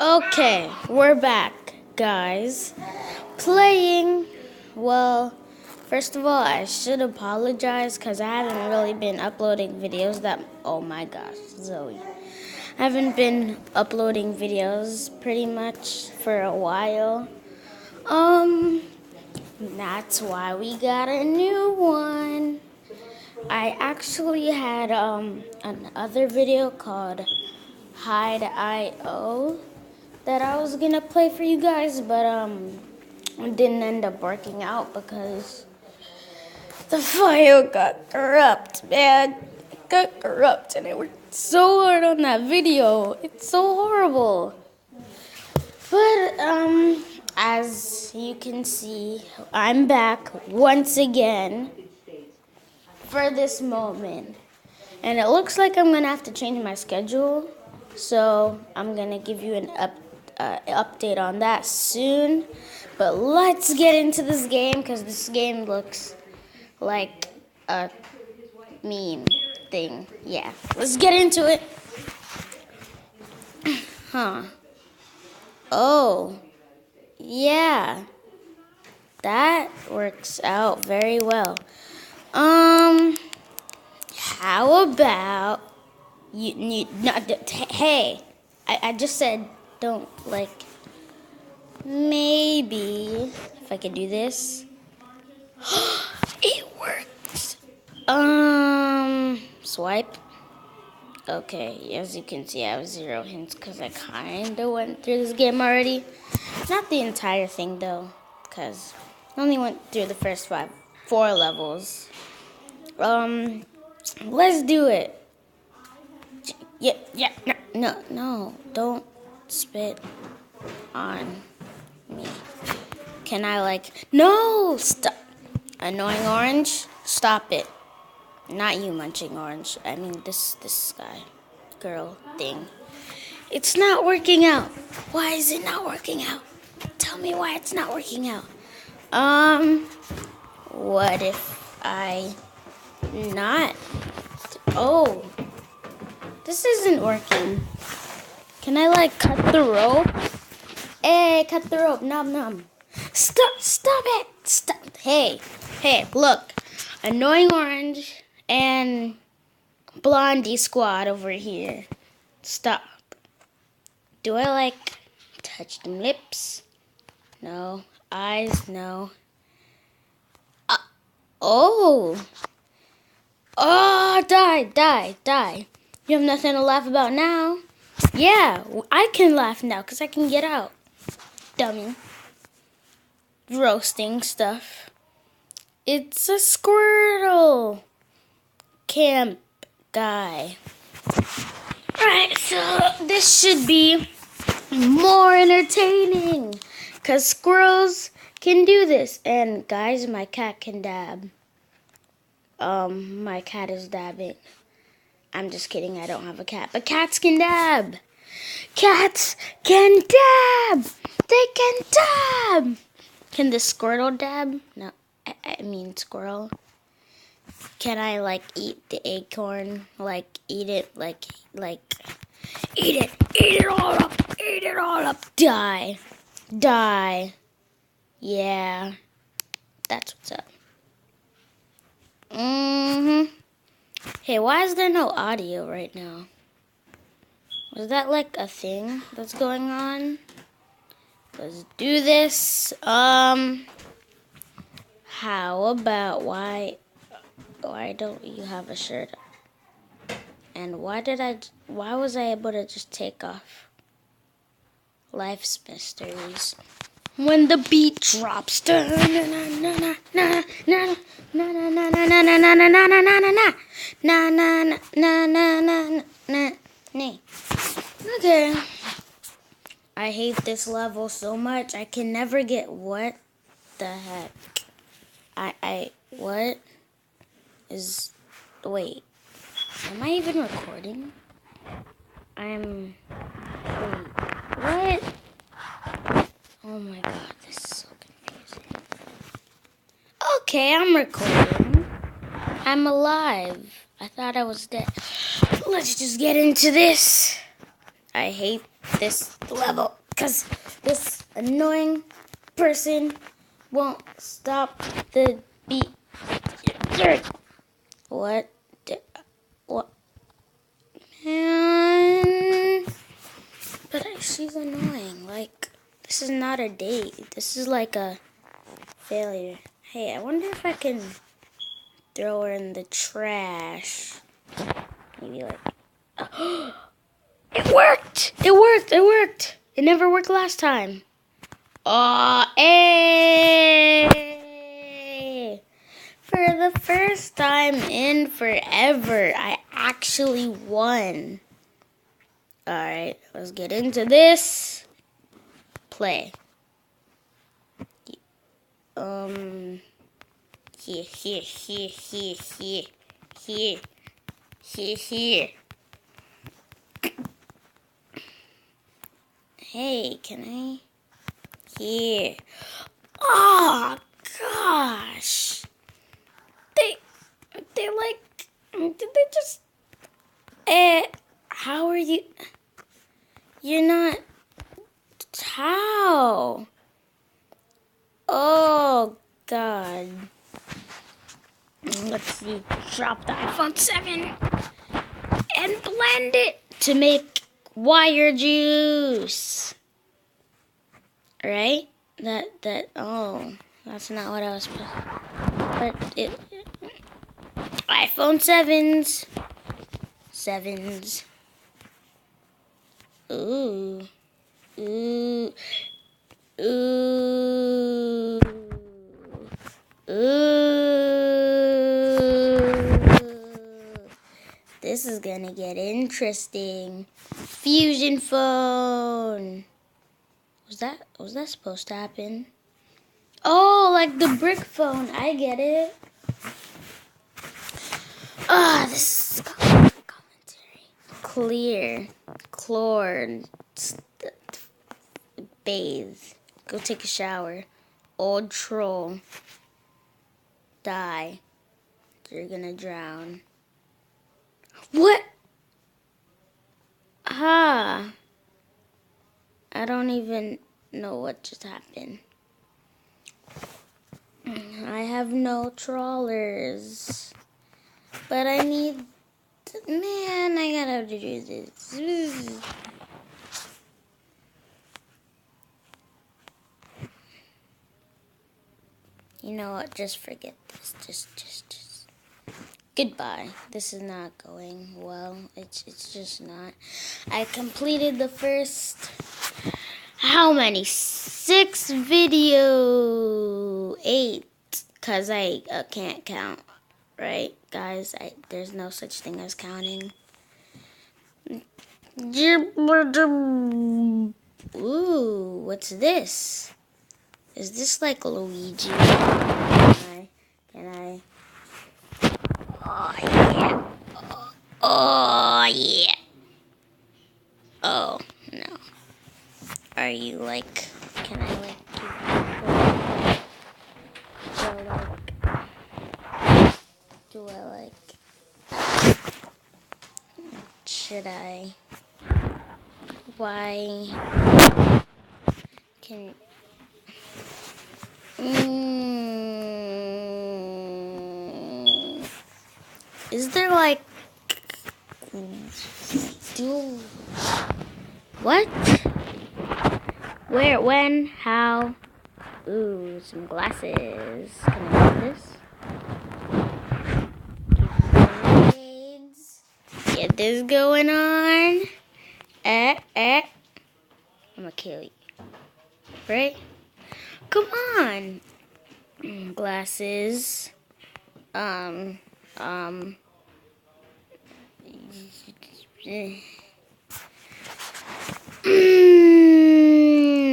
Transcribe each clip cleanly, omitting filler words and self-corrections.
Okay, we're back, guys. Playing. Well, first of all, I should apologize because I haven't really been uploading videos that. Oh my gosh, Zoe. I haven't been uploading videos pretty much for a while. That's why we got a new one. I actually had another video called Hide IO that I was gonna play for you guys, but it didn't end up working out because the file got corrupt, man. It got corrupt, and I worked so hard on that video. It's so horrible. But as you can see, I'm back once again for this moment. And it looks like I'm gonna have to change my schedule, so I'm gonna give you an update on that soon. But let's get into this game because this game looks like a meme thing. Yeah, let's get into it. Huh. Oh, yeah. That works out very well. How about you not? Hey, I just said don't like. Maybe if I could do this. It works. Swipe. Okay, as you can see, I have 0 hints because I kind of went through this game already. Not the entire thing, though, because I only went through the first 4 levels. Let's do it. Yeah, no, don't spit on me. Can I, no, stop. Annoying orange, stop it. Not you munching orange. I mean this guy, girl thing. It's not working out. Why is it not working out? Tell me why it's not working out. What if I not? Oh, this isn't working. Can I cut the rope? Hey, cut the rope. Nom. Stop it. Stop. Hey, look. Annoying orange and blondie squad over here. Stop. Do I touch them lips? No. Eyes? No. Oh, die. You have nothing to laugh about now. Yeah, I can laugh now because I can get out. Dummy. Roasting stuff. It's a Squirtle camp guy. Alright, so this should be more entertaining because squirrels can do this. And guys, my cat can dab. My cat is dabbing. I'm just kidding, I don't have a cat. But cats can dab. Cats can dab. They can dab. Can the Squirtle dab? No, I mean squirrel. Can I eat the acorn? Eat it eat it all up. Eat it all up. Die. Yeah. That's what's up. Hey, why is there no audio right now? Was that a thing that's going on? Let's do this. How about why don't you have a shirt? And why was I able to just take off? Life's mysteries. When the beat drops. Okay. I hate this level so much. I can never get what the heck. What is, wait, am I even recording? Wait, what? Oh my god, this is so confusing. Okay, I'm recording. I'm alive. I thought I was dead. Let's just get into this. I hate this level because this annoying person won't stop the beat. What? What? Man. But she's annoying. Like, this is not a date. This is like a failure. Hey, I wonder if I can throw her in the trash. Maybe like... It worked! It worked! It worked! It never worked last time. Oh, hey! For the first time in forever, I actually won. Alright, let's get into this. Play. Here. Hey, can I? Here. Oh, gosh. They like, did they just, how are you? You're not, how? Oh, God. Let's see, drop the iPhone 7 and blend it to make wire juice. Right? Oh, that's not what I was supposed to, but iPhone 7s. Ooh. This is gonna get interesting. Fusion phone. Was that supposed to happen? Oh, like the brick phone. I get it. This is commentary. Clear. Chlor. Bathe. Go take a shower. Old troll. Die. You're gonna drown. What? I don't even know what just happened. I have no trawlers. But I need... Man, I gotta have to do this. You know what? Just forget this. Just. Goodbye. This is not going well. It's just not. I completed the first... How many? 6 video. 8. Because I can't count. Right, guys? There's no such thing as counting. Ooh, what's this? Is this like Luigi? Can I? Oh, yeah. Oh, yeah. Oh, no. Are you like, can I like do I like, should I, why, can, is there like, what? Where, when, how? Ooh, some glasses. Can I do this? Get this going on. I'm gonna kill you. Right? Come on. Glasses.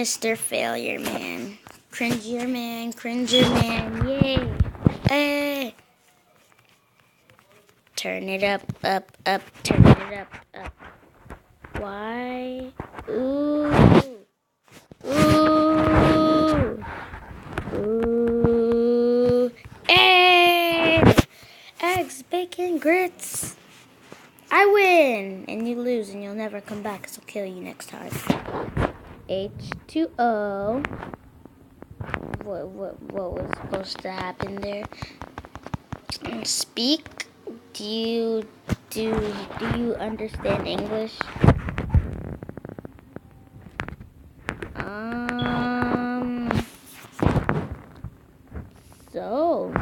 Mr. Failure Man. Cringer Man, yay. Hey. Turn it up, turn it up. Why? Ooh. Hey. Eggs, bacon, grits. I win, and you lose, and you'll never come. come back because I'll kill you next time. H2O. What was supposed to happen there? Speak. Do you understand English? So,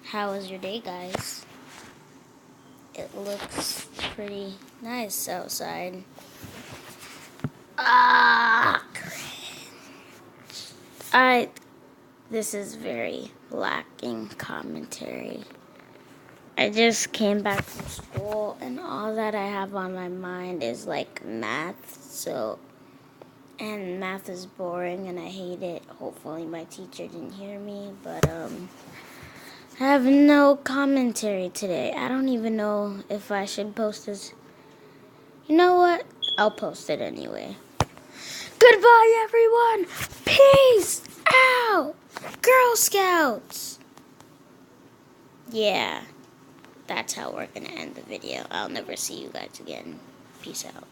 how was your day, guys? It looks pretty nice outside. This is very lacking commentary. I just came back from school and all that I have on my mind is like math, and math is boring and I hate it. Hopefully my teacher didn't hear me, but I have no commentary today. I don't even know if I should post this. You know what? I'll post it anyway. Goodbye, everyone. Peace out. Girl Scouts. Yeah, that's how we're going to end the video. I'll never see you guys again. Peace out.